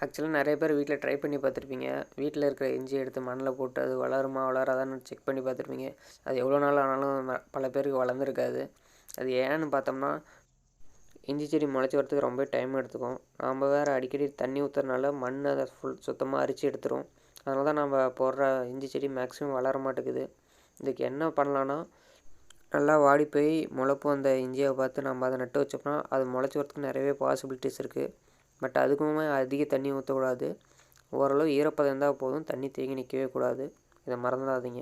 ஆக்சுவலாக நிறைய பேர் வீட்டில் ட்ரை பண்ணி பார்த்துருப்பீங்க. வீட்டில் இருக்கிற இஞ்சி எடுத்து மண்ணில் போட்டு அது வளருமா வளராதான்னு செக் பண்ணி பார்த்துருப்பீங்க. அது எவ்வளோ நாள் ஆனாலும் பல பேருக்கு வளர்ந்துருக்காது. அது ஏன்னு பார்த்தோம்னா, இஞ்சி செடி முளைச்சி வரத்துக்கு ரொம்ப டைம் எடுத்துக்கும். நாம் வேறு அடிக்கடி தண்ணி ஊற்றுறதுனால மண் அதை சுத்தமாக அரிச்சு எடுத்துரும். அதனால தான் நம்ம போடுற இஞ்சி செடி மேக்ஸிமம் வளர மாட்டேங்குது. இதுக்கு என்ன பண்ணலான்னா, நல்லா வாடி போய் முளைப்பு வந்த இஞ்சியை பார்த்து நம்ம அதை நட்டு வச்சோம்னா அது முளைச்சி வரத்துக்கு நிறையவே பாசிபிலிட்டிஸ் இருக்குது. பட் அதுக்குமே அதிக தண்ணி ஊற்றக்கூடாது. ஓரளவு ஈரப்பதம் இருந்தால் போதும், தண்ணி தேங்கி நிற்கவே கூடாது. இதை மறந்துடாதீங்க.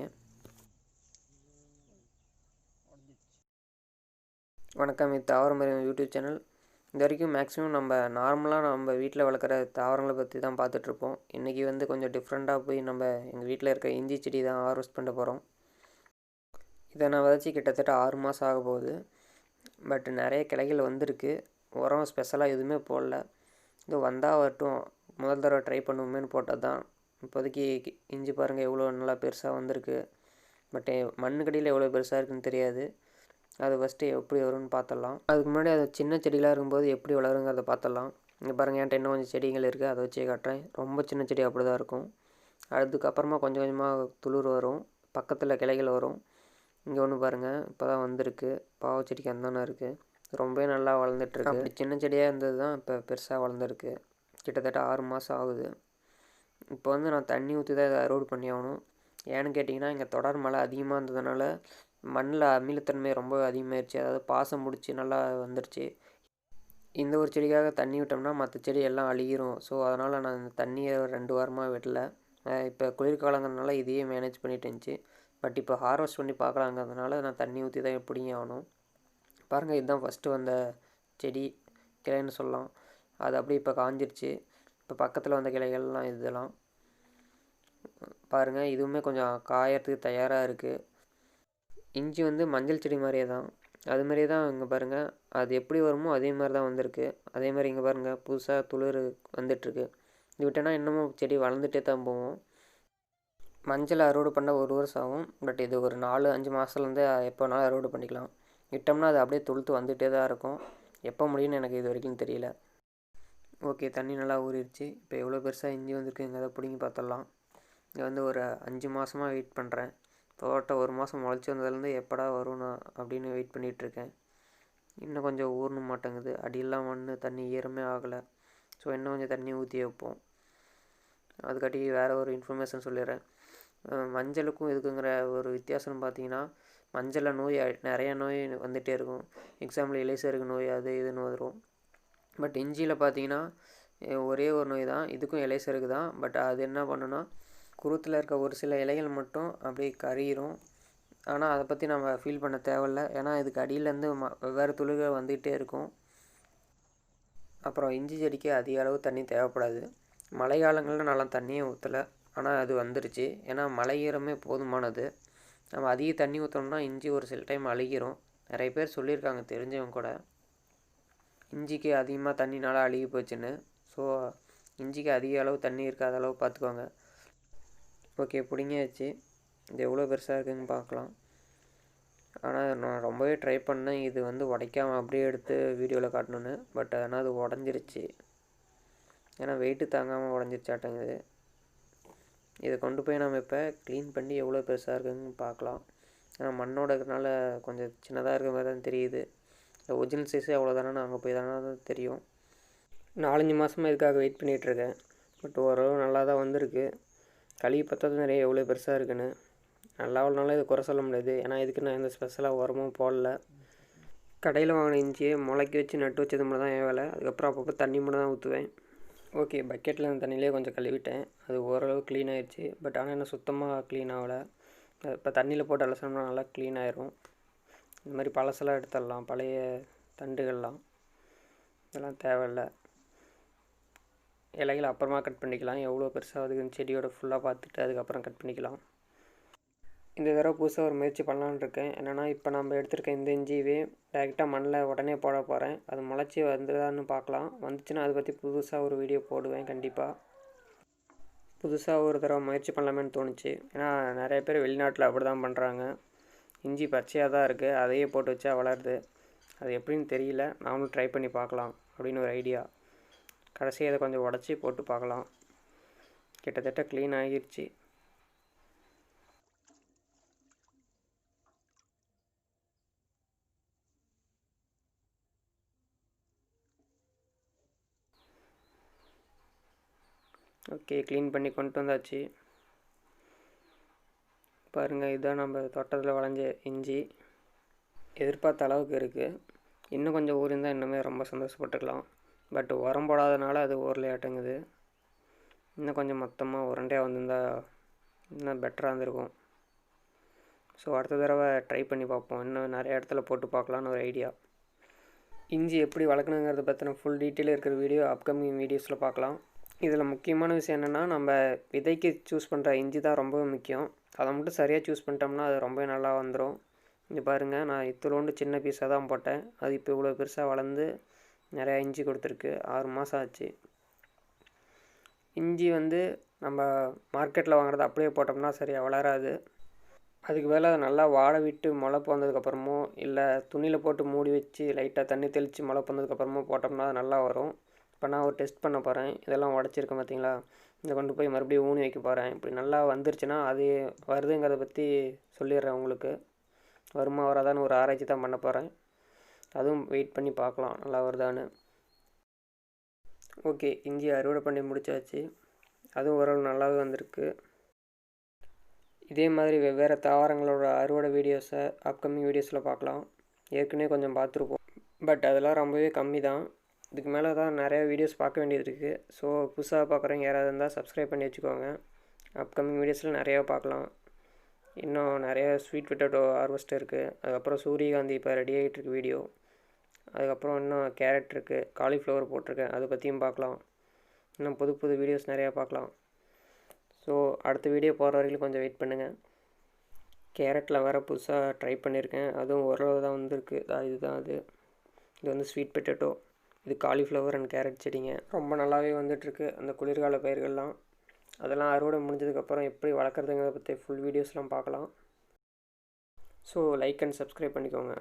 வணக்கம், இது தாவரமரம் யூடியூப் சேனல். இது வரைக்கும் மேக்ஸிமம் நம்ம நார்மலாக நம்ம வீட்டில் வளர்க்குற தாவரங்களை பற்றி தான் பார்த்துட்ருப்போம். இன்றைக்கி கொஞ்சம் டிஃப்ரெண்ட்டாக போய் நம்ம எங்கள் வீட்டில் இருக்க இஞ்சி செடி தான் ஹார்வெஸ்ட் பண்ண போகிறோம். இதை நான் விதைச்சி கிட்டத்தட்ட 6 மாதம் ஆக போகுது. பட் நிறைய கிளைகள் வந்திருக்கு. உரம் ஸ்பெஷலாக எதுவுமே போடல. இது வந்தால் வரட்டும், முதல் தடவை ட்ரை பண்ணுவோமேனு போட்டது தான். இப்போதைக்கு இஞ்சி பாருங்கள் எவ்வளோ நல்லா பெருசாக வந்திருக்கு. பட் மண்ணுக்கடியில் எவ்வளோ பெருசாக இருக்குதுன்னு தெரியாது. அது ஃபஸ்ட்டு எப்படி வரும்னு பார்த்துடலாம். அதுக்கு முன்னாடி அது சின்ன செடியெலாம் இருக்கும்போது எப்படி வளருங்கிறத பார்த்துடலாம். இங்கே பாருங்கள், என்கிட்ட இன்னும் கொஞ்சம் செடிகள் இருக்குது, அதை வச்சே காட்டுறேன். ரொம்ப சின்ன செடி அப்படி தான் இருக்கும். அதுக்கப்புறமா கொஞ்சம் கொஞ்சமாக துளிர் வரும், பக்கத்தில் கிளைகள் வரும். இங்கே ஒன்று பாருங்கள், இப்போ தான் வந்திருக்கு. பாவ செடிக்கு அந்தானே இருக்குது. ரொம்பவே நல்லா வளர்ந்துட்டுருக்கு. அப்படி சின்ன செடியாக இருந்தது தான் இப்போ பெருசாக வளர்ந்துருக்கு. கிட்டத்தட்ட 6 மாதம் ஆகுது. இப்போ நான் தண்ணி ஊற்றி தான் இதை அறுவடை பண்ணி ஆகணும். ஏன்னு கேட்டிங்கன்னா, இங்கே தொடர் மழை அதிகமாக இருந்ததுனால மண்ணில் அமிலத்தன்மை ரொம்ப அதிகமாகிடுச்சு. அதாவது பாசம் முடிச்சு நல்லா வந்துடுச்சு. இந்த ஒரு செடிக்காக தண்ணி விட்டோம்னா மற்ற செடி எல்லாம் அழுகிரும். ஸோ அதனால் நான் இந்த தண்ணியை 2 வாரமாக விடல. இப்போ குளிர்காலங்கிறதுனால இதையே மேனேஜ் பண்ணிட்டு இருந்துச்சு. பட் இப்போ ஹார்வெஸ்ட் பண்ணி பார்க்கலாங்கிறதுனால நான் தண்ணி ஊற்றி தான் எப்படியும் ஆகணும். பாருங்கள், இதுதான் ஃபஸ்ட்டு வந்த செடி, கிளைன்னு சொல்லலாம். அது அப்படியே இப்போ காஞ்சிருச்சு. இப்போ பக்கத்தில் வந்த கிளைகள்லாம் இதெல்லாம் பாருங்கள், இதுவுமே கொஞ்சம் காயறதுக்கு தயாராக இருக்குது. இஞ்சி மஞ்சள் செடி மாதிரியே தான், அது மாதிரியே தான். இங்கே பாருங்கள், அது எப்படி வருமோ அதே மாதிரி தான் வந்திருக்கு. அதே மாதிரி இங்கே பாருங்கள், புதுசாக துளிர் வந்துட்டுருக்கு. இது விட்டோன்னா இன்னமும் செடி வளர்ந்துட்டே தான் போவோம். மஞ்சள் அறுவடை பண்ண 1 வருஷம் ஆகும். பட் இது ஒரு 4-5 மாதத்துலேருந்து எப்போ வேணாலும் அறுவடை பண்ணிக்கலாம். விட்டோம்னா அது அப்படியே துளுத்து வந்துகிட்டே தான் இருக்கும். எப்போ முடியும்னு எனக்கு இது வரைக்கும் தெரியல. ஓகே, தண்ணி நல்லா ஊறிடுச்சு. இப்போ எவ்வளோ பெருசாக இஞ்சி வந்திருக்குங்கிறத பிடிங்கி பார்த்துடலாம். இது ஒரு 5 மாதமாக வெயிட் பண்ணுறேன். தோட்ட 1 மாதம் முளைச்சி வந்ததுலேருந்து எப்படா வரும் நான் அப்படின்னு வெயிட் பண்ணிகிட்ருக்கேன். இன்னும் கொஞ்சம் ஊறணும் மாட்டேங்குது. அடியெல்லாம் மண், தண்ணி ஈரமே ஆகலை. ஸோ இன்னும் கொஞ்சம் தண்ணி ஊற்றி வைப்போம். அதுக்காட்டி வேறு ஒரு இன்ஃபர்மேஷன் சொல்லிடுறேன். மஞ்சளுக்கும் இதுக்குங்கிற ஒரு வித்தியாசம்னு பார்த்தீங்கன்னா, மஞ்சளில் நோய் நிறைய நோய் வந்துகிட்டே இருக்கும். எக்ஸாம்பிள் இலைசருக்கு நோய், அது இதுன்னு வரும். பட் இஞ்சியில் பார்த்தீங்கன்னா ஒரே ஒரு நோய் தான், இதுக்கும் இலைசருக்கு தான். பட் அது என்ன பண்ணுன்னா, குருத்தில் இருக்க ஒரு சில இலைகள் மட்டும் அப்படியே கரியிரும். ஆனால் அதை பற்றி நம்ம ஃபீல் பண்ண தேவையில்ல. ஏன்னா இதுக்கு அடியிலேருந்து வெவ்வேறு துளிர்கள் வந்துக்கிட்டே இருக்கும். அப்புறம் இஞ்சி செடிக்கு அதிக அளவு தண்ணி தேவைப்படாது. மழை காலங்களில் நல்லா தண்ணியே ஊற்றலை, ஆனால் அது வந்துருச்சு. ஏன்னா மழை ஈரமே போதுமானது. நம்ம அதிக தண்ணி ஊற்றோம்னா இஞ்சி ஒரு சில டைம் அழுகிரும். நிறைய பேர் சொல்லியிருக்காங்க, தெரிஞ்சவங்க கூட, இஞ்சிக்கு அதிகமாக தண்ணினால அழுகி போச்சுன்னு. ஸோ இஞ்சிக்கு அதிக அளவு தண்ணி இருக்காத அளவு பார்த்துக்கோங்க. ஓகே, பிடிங்கியாச்சு. இது எவ்வளோ பெருசாக இருக்குதுன்னு பார்க்கலாம். ஆனால் நான் ரொம்பவே ட்ரை பண்ணேன் இது உடைக்காமல் அப்படியே எடுத்து வீடியோவில் காட்டணுன்னு. பட் ஆனால் அது உடஞ்சிருச்சு. ஏன்னா வெயிட்டு தாங்காமல் உடஞ்சிருச்சாட்டங்குது. இதை கொண்டு போய் நம்ம இப்போ க்ளீன் பண்ணி எவ்வளோ பெருசாக இருக்குதுன்னு பார்க்கலாம். ஏன்னா மண்ணோட இருக்கிறனால கொஞ்சம் சின்னதாக இருக்கிற மாதிரி தான் தெரியுது. இந்த ஒரிஜினல் சைஸே அவ்வளோ தானே, அங்கே போய் தானே தான் தெரியும். 4-5 மாதமாக இதுக்காக வெயிட் பண்ணிகிட்ருக்கேன். பட் ஓரளவு நல்லா தான் வந்திருக்கு. கழுவி பார்த்தா நிறைய எவ்வளோ பெருசாக இருக்குன்னு. நல்லா இல்லைனாலும் இது குறை சொல்ல முடியாது. ஏன்னா இதுக்கு நான் எந்த ஸ்பெஷலாக உரமும் போடல. கடையில் வாங்கின இஞ்சியை முளைக்கி வச்சு நட்டு வச்சது மட்டும் தான் என் வேலை. அதுக்கப்புறம் அப்பப்போ தண்ணி மட்டும் தான் ஊற்றுவேன். ஓகே, பக்கெட்டில் இருந்த தண்ணியிலே கொஞ்சம் கழுவிட்டேன். அது ஓரளவு க்ளீன் ஆகிடுச்சு. பட் ஆனால் என்ன சுத்தமாக க்ளீன் ஆகலை. இப்போ தண்ணியில் போட்டு அலசோம்னா நல்லா க்ளீன் ஆகிரும். இந்த மாதிரி பழசெல்லாம் எடுத்துடலாம், பழைய தண்டுகள்லாம். இதெல்லாம் தேவையில்லை. இலைகளை அப்புறமா கட் பண்ணிக்கலாம். எவ்வளோ பெருசாக அதுக்கு செடியோட ஃபுல்லாக பார்த்துட்டு அதுக்கப்புறம் கட் பண்ணிக்கலாம். இந்த தடவை புதுசாக ஒரு முயற்சி பண்ணலான்னு இருக்கேன். என்னென்னா, இப்போ நம்ம எடுத்துருக்க இந்த இஞ்சிவே டேரெக்டாக மண்ணில் உடனே போட போகிறேன். அது முளைச்சி வந்துதான்னு பார்க்கலாம். வந்துச்சுன்னா அதை பற்றி புதுசாக ஒரு வீடியோ போடுவேன் கண்டிப்பாக. புதுசாக ஒரு தடவை முயற்சி பண்ணலாமேன்னு தோணுச்சு. ஏன்னா நிறைய பேர் வெளிநாட்டில் அப்படி தான் பண்ணுறாங்க. இஞ்சி பச்சையாக தான் இருக்குது, அதையே போட்டு வச்சா வளருது. அது எப்படின்னு தெரியல. நாமளும் ட்ரை பண்ணி பார்க்கலாம் அப்படின்னு ஒரு ஐடியா. கடைசியாக இதை கொஞ்சம் உடச்சி போட்டு பார்க்கலாம். கிட்டத்தட்ட க்ளீன் ஆகிருச்சு. ஓகே, க்ளீன் பண்ணி கொண்டு வந்தாச்சு. பாருங்கள், இதுதான் நம்ம தோட்டத்தில் விளைஞ்ச இஞ்சி. எதிர்பார்த்த அளவுக்கு இருக்குது. இன்னும் கொஞ்சம் ஊறியிருந்தால் இன்னுமே ரொம்ப சந்தோஷப்பட்டுக்கலாம். பட் உரம் போடாதனால அது ஊறலையாட்டுங்குது. இன்னும் கொஞ்சம் மொத்தமாக உருண்டையாக வந்திருந்தால் இன்னும் பெட்டராக இருந்திருக்கும். ஸோ அடுத்த தடவை ட்ரை பண்ணி பார்ப்போம். இன்னும் நிறைய இடத்துல போட்டு பார்க்கலான்னு ஒரு ஐடியா. இஞ்சி எப்படி வளர்க்கணுங்கிறத பற்றின ஃபுல் டீட்டெயில் இருக்கிற வீடியோ அப்கமிங் வீடியோஸில் பார்க்கலாம். இதில் முக்கியமான விஷயம் என்னென்னா, நம்ம விதைக்கு சூஸ் பண்ணுற இஞ்சி தான் ரொம்ப முக்கியம். அதை மட்டும் சரியாக சூஸ் பண்ணிட்டோம்னா அது ரொம்ப நல்லா வந்துடும். இங்கே பாருங்கள், நான் இத்தலோண்டு சின்ன பீஸாக தான் போட்டேன். அது இப்போ இவ்வளோ பெருசாக வளர்ந்து நிறையா இஞ்சி கொடுத்துருக்கு. 6 மாதம் ஆச்சு. இஞ்சி நம்ம மார்க்கெட்டில் வாங்குறது அப்படியே போட்டோம்னா சரியாக வளராது. அதுக்கு மேலே நல்லா வாழை விட்டு முளை போந்ததுக்கப்புறமோ இல்லை துணியில் போட்டு மூடி வச்சு லைட்டாக தண்ணி தெளித்து முளை போந்ததுக்கப்புறமோ போட்டோம்னா அது நல்லா வரும். இப்போ நான் ஒரு டெஸ்ட் பண்ண போகிறேன். இதெல்லாம் உடச்சிருக்கேன் பார்த்தீங்களா, இதை கொண்டு போய் மறுபடியும் ஊனி வைக்க போகிறேன். இப்படி நல்லா வந்துருச்சுன்னா அது வருதுங்கிறத பற்றி சொல்லிடுறேன் உங்களுக்கு. வருமா வராதான்னு ஒரு ஆராய்ச்சி தான் பண்ண போகிறேன். அதுவும் வெயிட் பண்ணி பார்க்கலாம் நல்லா வருதான்னு. ஓகே, இஞ்சி அறுவடை பண்ணி முடிச்சாச்சு. அதுவும் ஓரளவு நல்லாவே வந்திருக்கு. இதே மாதிரி வெவ்வேறு தாவரங்களோட அறுவடை வீடியோஸை அப்கமிங் வீடியோஸில் பார்க்கலாம். ஏற்கனவே கொஞ்சம் பார்த்துருப்போம், பட் அதெல்லாம் ரொம்பவே கம்மி தான். இதுக்கு மேலே தான் நிறையா வீடியோஸ் பார்க்க வேண்டியது இருக்குது. ஸோ புதுசாக பார்க்குறவங்க யாராவது இருந்தால் சப்ஸ்கிரைப் பண்ணி வச்சுக்கோங்க. அப்கமிங் வீடியோஸில் நிறையா பார்க்கலாம். இன்னும் நிறைய ஸ்வீட் பொட்டேட்டோ ஹார்வெஸ்ட் இருக்குது. அதுக்கப்புறம் சூரியகாந்தி இப்போ ரெடி ஆகிட்டுருக்கு வீடியோ. அதுக்கப்புறம் இன்னும் கேரட் இருக்குது, காலிஃப்ளவர் போட்டிருக்கேன், அதை பற்றியும் பார்க்கலாம். இன்னும் புது புது வீடியோஸ் நிறையா பார்க்கலாம். ஸோ அடுத்த வீடியோ போகிற வரைக்கும் கொஞ்சம் வெயிட் பண்ணுங்கள். கேரட்டில் வேறு புதுசாக ட்ரை பண்ணியிருக்கேன். அதுவும் ஓரளவு தான் வந்திருக்கு. இதுதான் இது ஸ்வீட் பொட்டேட்டோ, இது காலிஃப்ளவர் அண்ட் கேரட் செடிங்க. ரொம்ப நல்லாவே வந்துட்டுருக்கு அந்த குளிர்கால பயிர்கள்லாம். அதெல்லாம் அறுவடை முடிஞ்சதுக்கப்புறம் எப்படி வளர்க்குறதுங்கிறத பற்றி ஃபுல் வீடியோஸ்லாம் பார்க்கலாம். ஸோ லைக் அண்ட் சப்ஸ்கிரைப் பண்ணிக்கோங்க.